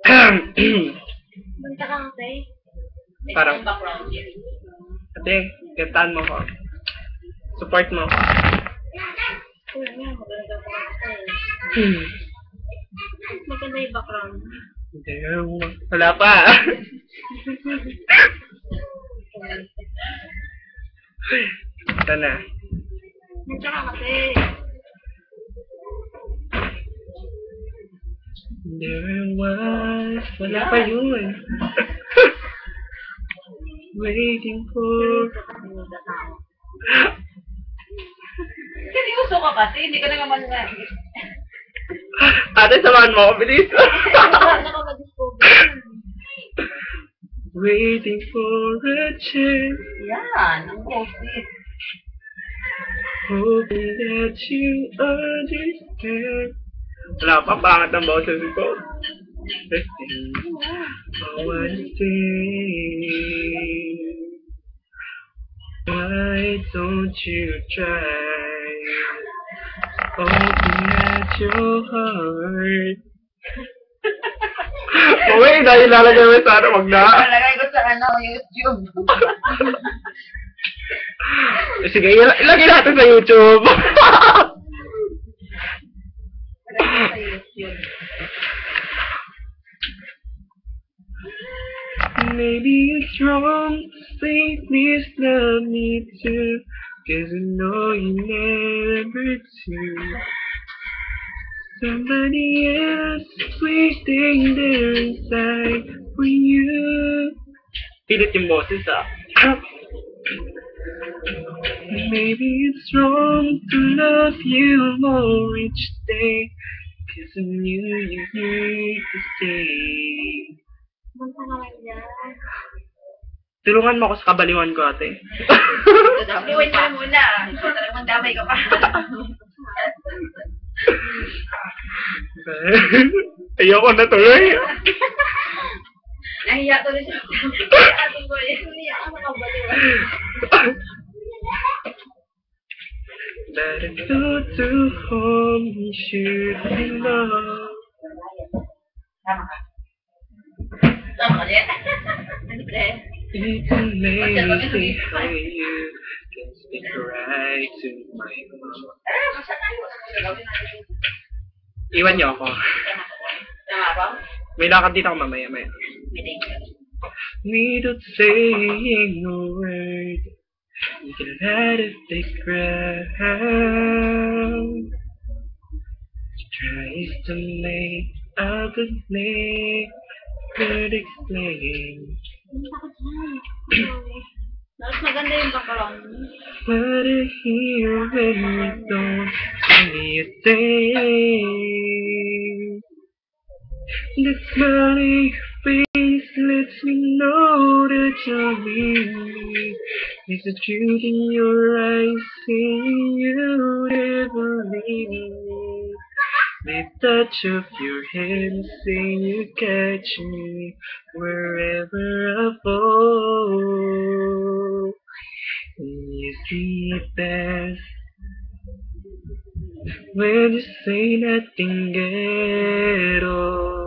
Punta ka kasi. Parang, ate, gantaan mo ko. Support mo ko. Kuya nga, maganda ko kasi. Maganda yung background. Hindi, wala pa. Ito na. Punta ka kasi. There was, wala pa yun. Waiting for... Seryoso ka kasi, hindi ka na naman na. Ate, samahan mo ako, bilis. Nakaka-discover. Waiting for a chance, Yan, ang post-it. hoping that you understand. Wala pa, pangat ang boses ko. I wanna say, why don't you try? Open at your heart. Uy, dahil lalagay mo sa ano, wag na. Nalagay ko sa YouTube. Sige, ilagay natin sa YouTube. Nalagay ko sa YouTube. Maybe it's wrong to say please love me too, 'cause I know you never do. Somebody else is waiting there inside for you. Pilit yung boses ah. Maybe it's wrong to love you more each day, 'cause I knew you need to stay. Punta ka lang dyan. Tulungan mo ako sa kabaliwan ko, ate. Liwin mo muna. Ikaw talagang damay ka pa. Ayoko na tuloy. Nahiya ko rin siya. Ating ko yun. Kuya, ano ka ba diba? Let it go to home, you should be loved. Tama ka. Tama ka din. It's amazing how you can speak right to my heart. Iwan niyo ako. Tama ba? May lakad dito ako mamaya. Without saying a word, you can let it take ground. Tries to make up a name, could explain. Punta ka dyan. Mas maganda yung background. What I hear when you don't tell me a thing. The smiling face lets me know that you're with me. There's the truth in your eyes saying you never leave me. The touch of your hand saying you catch me wherever I fall. And you see it best when you say nothing at all.